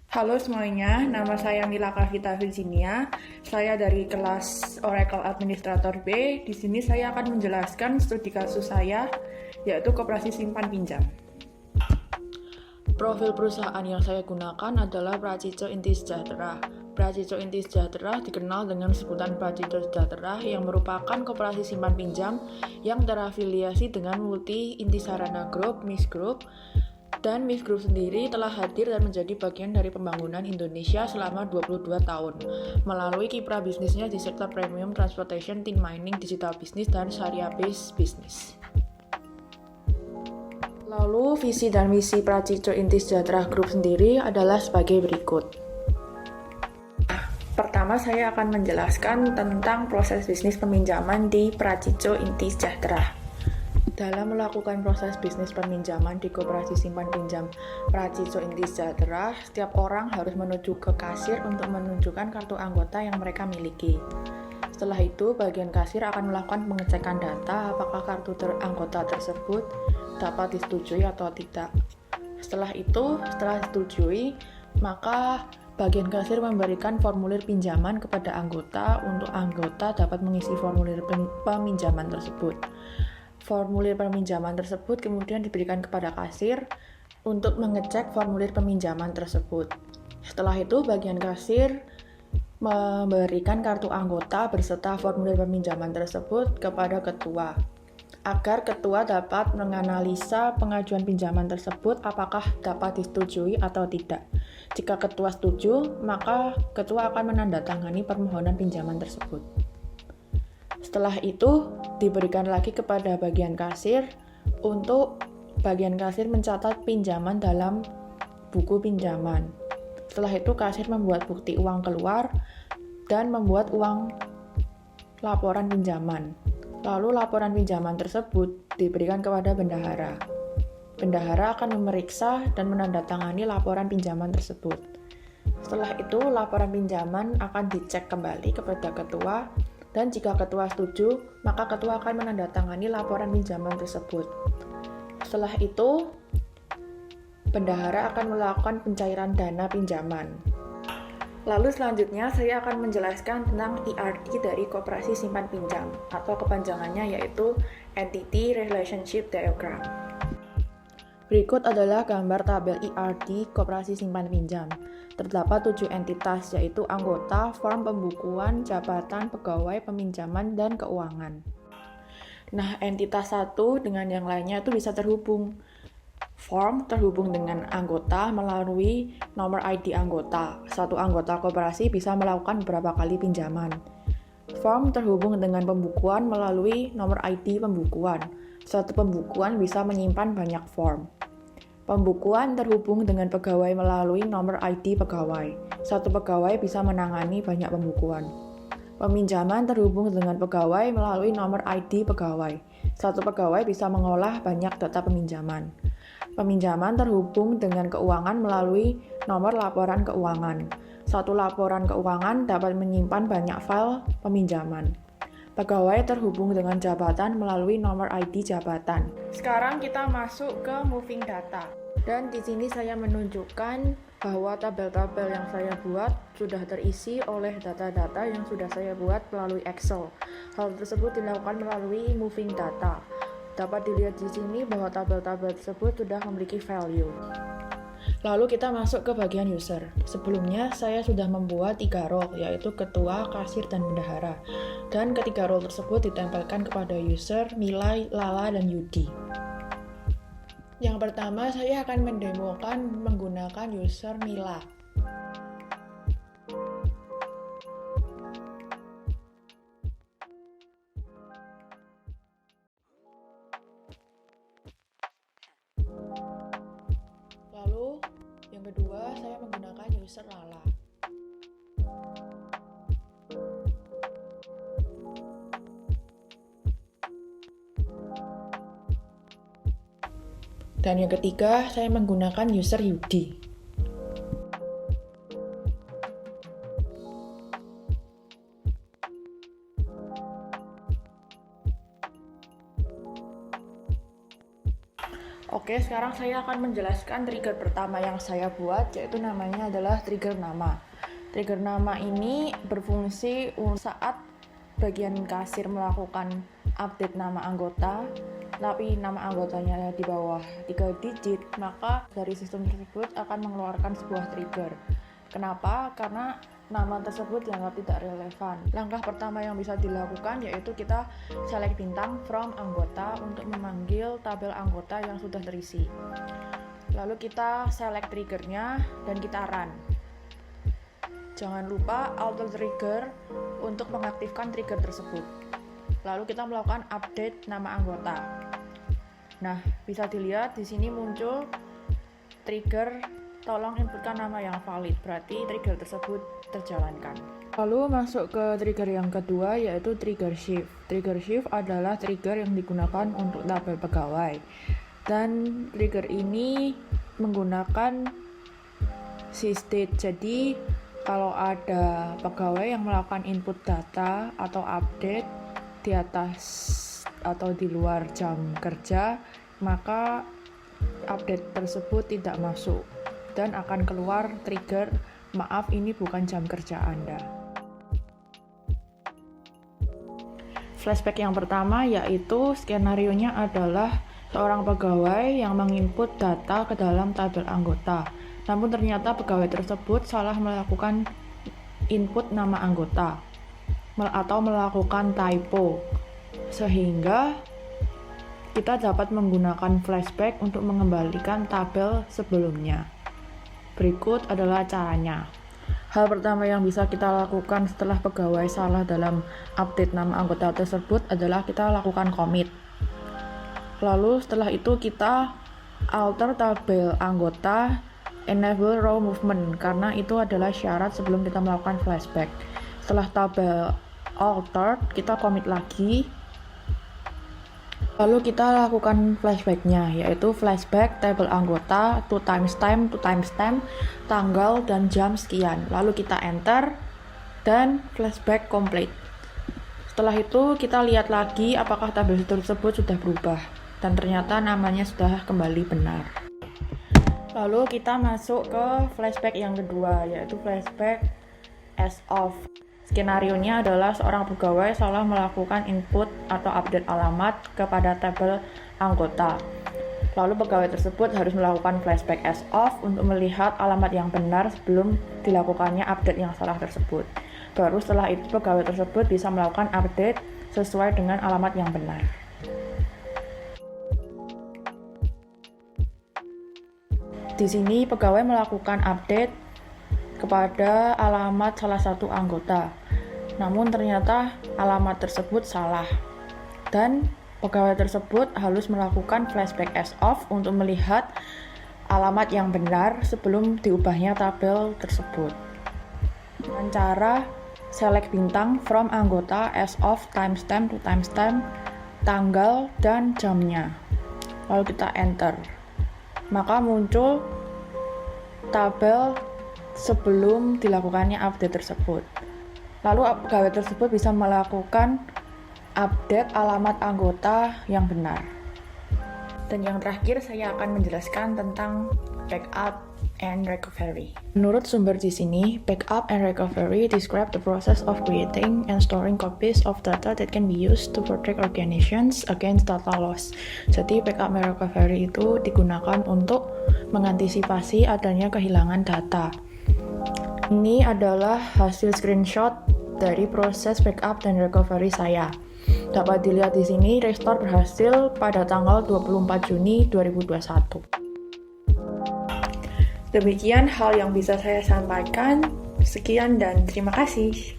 Halo semuanya, nama saya Mila Kavita Virginia. Saya dari kelas Oracle Administrator B. Di sini saya akan menjelaskan studi kasus saya, yaitu koperasi simpan pinjam. Profil perusahaan yang saya gunakan adalah Pracico Inti Sejahtera. Pracico Inti Sejahtera dikenal dengan sebutan Pracico Sejahtera yang merupakan koperasi simpan pinjam yang terafiliasi dengan Multi Inti Sarana Group, MIS Group. Dan MIS Group sendiri telah hadir dan menjadi bagian dari pembangunan Indonesia selama 22 tahun melalui kiprah bisnisnya di sektor premium transportation, tin mining, digital business, dan syariah-based business. Lalu visi dan misi Pracico Inti Sejahtera Group sendiri adalah sebagai berikut. Pertama, saya akan menjelaskan tentang proses bisnis peminjaman di Pracico Inti Sejahtera. Dalam melakukan proses bisnis peminjaman di koperasi simpan pinjam Pracico Inti Sejahtera, setiap orang harus menuju ke kasir untuk menunjukkan kartu anggota yang mereka miliki. Setelah itu, bagian kasir akan melakukan pengecekan data apakah kartu anggota tersebut dapat disetujui atau tidak. Setelah disetujui, maka bagian kasir memberikan formulir pinjaman kepada anggota untuk anggota dapat mengisi formulir peminjaman tersebut. Formulir peminjaman tersebut kemudian diberikan kepada kasir untuk mengecek formulir peminjaman tersebut. Setelah itu, bagian kasir memberikan kartu anggota beserta formulir peminjaman tersebut kepada ketua, agar ketua dapat menganalisa pengajuan pinjaman tersebut apakah dapat disetujui atau tidak. Jika ketua setuju, maka ketua akan menandatangani permohonan pinjaman tersebut. Setelah itu, diberikan lagi kepada bagian kasir untuk bagian kasir mencatat pinjaman dalam buku pinjaman. Setelah itu, kasir membuat bukti uang keluar dan membuat laporan pinjaman. Lalu laporan pinjaman tersebut diberikan kepada bendahara. Bendahara akan memeriksa dan menandatangani laporan pinjaman tersebut. Setelah itu, laporan pinjaman akan dicek kembali kepada ketua. Dan jika ketua setuju, maka ketua akan menandatangani laporan pinjaman tersebut. Setelah itu, bendahara akan melakukan pencairan dana pinjaman. Lalu selanjutnya saya akan menjelaskan tentang ERD dari koperasi simpan pinjam, atau kepanjangannya yaitu Entity Relationship Diagram. Berikut adalah gambar tabel ERD koperasi simpan pinjam. Terdapat 7 entitas, yaitu anggota, form, pembukuan, jabatan, pegawai, peminjaman, dan keuangan. Nah, entitas satu dengan yang lainnya itu bisa terhubung. Form terhubung dengan anggota melalui nomor ID anggota. Satu anggota koperasi bisa melakukan beberapa kali pinjaman. Form terhubung dengan pembukuan melalui nomor ID pembukuan. Satu pembukuan bisa menyimpan banyak form. Pembukuan terhubung dengan pegawai melalui nomor ID pegawai. Satu pegawai bisa menangani banyak pembukuan. Peminjaman terhubung dengan pegawai melalui nomor ID pegawai. Satu pegawai bisa mengolah banyak data peminjaman. Peminjaman terhubung dengan keuangan melalui nomor laporan keuangan. Satu laporan keuangan dapat menyimpan banyak file peminjaman. Pegawai terhubung dengan jabatan melalui nomor ID jabatan. Sekarang kita masuk ke moving data. Dan di sini saya menunjukkan bahwa tabel-tabel yang saya buat sudah terisi oleh data-data yang sudah saya buat melalui Excel. Hal tersebut dilakukan melalui moving data. Dapat dilihat di sini bahwa tabel-tabel tersebut sudah memiliki value. Lalu kita masuk ke bagian user. Sebelumnya saya sudah membuat 3 role, yaitu ketua, kasir, dan bendahara. Dan ketiga role tersebut ditempelkan kepada user, Mila, Lala, dan Yudi. Yang pertama, saya akan mendemokan menggunakan user Mila. Lalu, yang kedua, saya menggunakan user Lala. Dan yang ketiga, saya menggunakan user Yudi. Oke, sekarang saya akan menjelaskan trigger pertama yang saya buat, yaitu namanya adalah trigger nama. Trigger nama ini berfungsi saat bagian kasir melakukan update nama anggota, tapi nama anggotanya di bawah 3 digit, maka dari sistem tersebut akan mengeluarkan sebuah trigger. Kenapa? Karena nama tersebut dianggap tidak relevan. Langkah pertama yang bisa dilakukan yaitu kita select bintang from anggota untuk memanggil tabel anggota yang sudah terisi. Lalu kita select triggernya dan kita run. Jangan lupa auto trigger untuk mengaktifkan trigger tersebut. Lalu kita melakukan update nama anggota. Nah, bisa dilihat di sini muncul trigger tolong inputkan nama yang valid, berarti trigger tersebut terjalankan. Lalu masuk ke trigger yang kedua, yaitu trigger shift. Trigger shift adalah trigger yang digunakan untuk tabel pegawai. Dan trigger ini menggunakan sysdate. Jadi, kalau ada pegawai yang melakukan input data atau update di atas atau di luar jam kerja, maka update tersebut tidak masuk dan akan keluar trigger, maaf ini bukan jam kerja Anda. Flashback yang pertama yaitu skenarionya adalah seorang pegawai yang menginput data ke dalam tabel anggota. Namun ternyata pegawai tersebut salah melakukan input nama anggota atau melakukan typo, sehingga kita dapat menggunakan flashback untuk mengembalikan tabel sebelumnya. Berikut adalah caranya. Hal pertama yang bisa kita lakukan setelah pegawai salah dalam update nama anggota tersebut adalah kita lakukan commit. Lalu setelah itu kita alter tabel anggota, enable row movement, karena itu adalah syarat sebelum kita melakukan flashback. Setelah tabel altered, kita commit lagi. Lalu kita lakukan flashbacknya, yaitu flashback tabel anggota to timestamp, tanggal dan jam sekian. Lalu kita enter dan flashback complete. Setelah itu kita lihat lagi apakah tabel tersebut sudah berubah dan ternyata namanya sudah kembali benar. Lalu kita masuk ke flashback yang kedua, yaitu flashback as of. Skenarionya adalah seorang pegawai salah melakukan input atau update alamat kepada tabel anggota. Lalu pegawai tersebut harus melakukan flashback as of untuk melihat alamat yang benar sebelum dilakukannya update yang salah tersebut. Baru setelah itu pegawai tersebut bisa melakukan update sesuai dengan alamat yang benar. Di sini pegawai melakukan update kepada alamat salah satu anggota. Namun ternyata alamat tersebut salah. Dan pegawai tersebut harus melakukan flashback as of untuk melihat alamat yang benar sebelum diubahnya tabel tersebut. Dengan cara select bintang from anggota as of timestamp, tanggal dan jamnya. Lalu kita enter. Maka muncul tabel sebelum dilakukannya update tersebut. Lalu pegawai tersebut bisa melakukan update alamat anggota yang benar. Dan yang terakhir saya akan menjelaskan tentang backup and recovery. Menurut sumber di sini, backup and recovery describe the process of creating and storing copies of data that can be used to protect organizations against data loss. Jadi backup and recovery itu digunakan untuk mengantisipasi adanya kehilangan data. Ini adalah hasil screenshot dari proses backup dan recovery saya. Dapat dilihat di sini, restore berhasil pada tanggal 24 Juni 2021. Demikian hal yang bisa saya sampaikan. Sekian dan terima kasih.